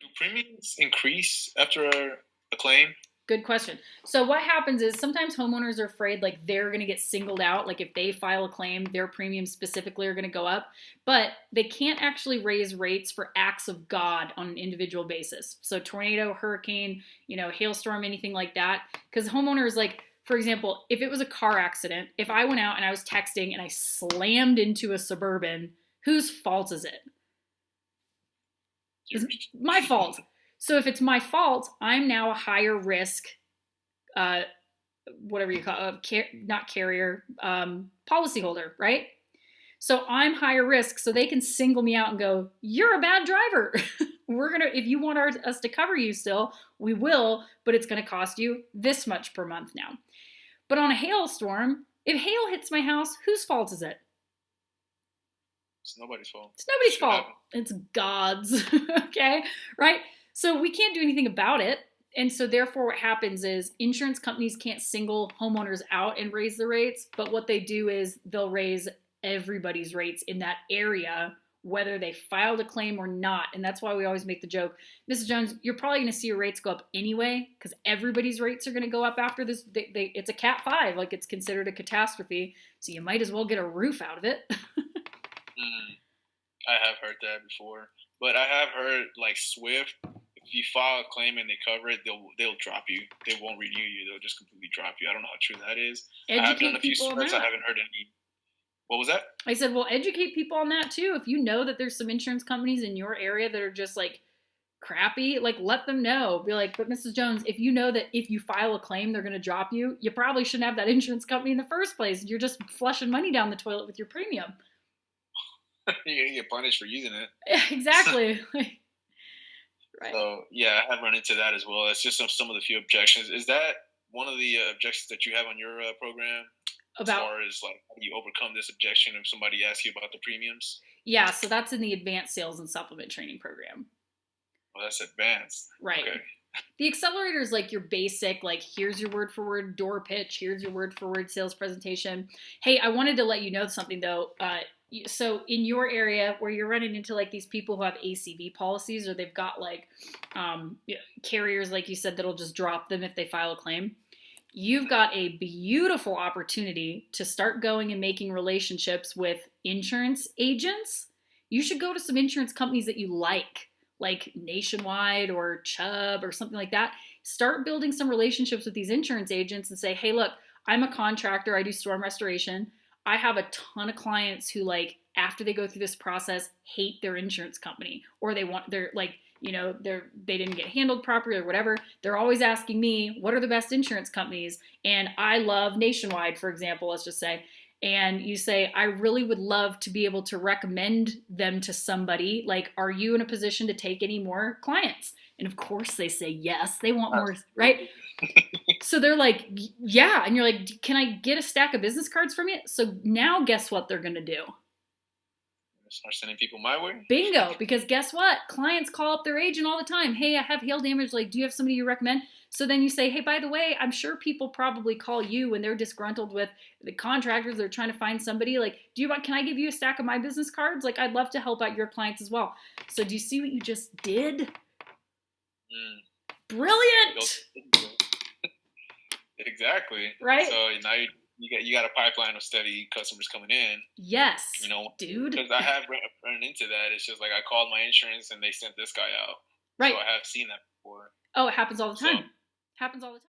Do premiums increase after a claim? Good question. So what happens is sometimes homeowners are afraid like they're going to get singled out. Like if they file a claim, their premiums specifically are going to go up, but they can't actually raise rates for acts of God on an individual basis. So tornado, hurricane, hailstorm, anything like that. Because homeowners like, for example, if it was a car accident, if I went out and I was texting and I slammed into a Suburban, whose fault is it? It's my fault. So if it's my fault, I'm now a higher risk, uh, whatever you call it, not carrier, policyholder, right? So I'm higher risk, so they can single me out and go, "You're a bad driver. If you want us to cover you still, we will, but it's gonna cost you this much per month now." But on a hailstorm, if hail hits my house, whose fault is it? It's nobody's fault. It's nobody's Shit fault. happens. It's God's. Okay, right? So we can't do anything about it. And so therefore what happens is insurance companies can't single homeowners out and raise the rates, but what they do is they'll raise everybody's rates in that area whether they filed a claim or not. And that's why we always make the joke, Mrs. Jones, you're probably going to see your rates go up anyway because everybody's rates are going to go up after this. It's a Cat 5, like it's considered a catastrophe. So you might as well get a roof out of it. I have heard that before, but I have heard like Swift. If you file a claim and they cover it, they'll drop you. They won't renew you. They'll just completely drop you. I don't know how true that is. I have done Educate a few people on Swifts. I that. haven't heard any. What was that? I said, well, educate people on that too. If you know that there's some insurance companies in your area that are just like crappy, like let them know. Be like, but Mrs. Jones, if you know that if you file a claim, they're going to drop you, you probably shouldn't have that insurance company in the first place. You're just flushing money down the toilet with your premium. You're gonna get punished for using it. Exactly. Right. So yeah, I have run into that as well. That's just some of the few objections. Is that one of the objections that you have on your program? As About far as like how do you overcome this objection if somebody asks you about the premiums? Yeah, so that's in the advanced sales and supplement training program. Well, that's advanced. Right. Okay. The accelerator is like your basic, like here's your word for word door pitch, here's your word for word sales presentation. Hey, I wanted to let you know something though. So in your area where you're running into like these people who have ACV policies or they've got like carriers, like you said, that'll just drop them if they file a claim. You've got a beautiful opportunity to start going and making relationships with insurance agents. You should go to some insurance companies that you like Nationwide or Chubb or something like that. Start building some relationships with these insurance agents and say, hey, look, I'm a contractor. I do storm restoration. I have a ton of clients who like after they go through this process hate their insurance company or they're like they didn't get handled properly or whatever. They're always asking me what are the best insurance companies, and I love Nationwide, for example, let's just say. And you say, I really would love to be able to recommend them to somebody. Like, are you in a position to take any more clients? And of course they say yes, they want more, right? So they're like, yeah. And you're like, can I get a stack of business cards from you? So now guess what they're going to do? Start sending people my way. Bingo. Because guess what? Clients call up their agent all the time. Hey, I have hail damage. Like, do you have somebody you recommend? So then you say, hey, by the way, I'm sure people probably call you when they're disgruntled with the contractors. They're trying to find somebody. Like, can I give you a stack of my business cards? Like, I'd love to help out your clients as well. So do you see what you just did? Brilliant. Exactly. Right? So now you got a pipeline of steady customers coming in. Yes. Dude. Because I have run into that. It's just like I called my insurance and they sent this guy out. Right. So I have seen that before. Oh, it happens all the time. Happens all the time.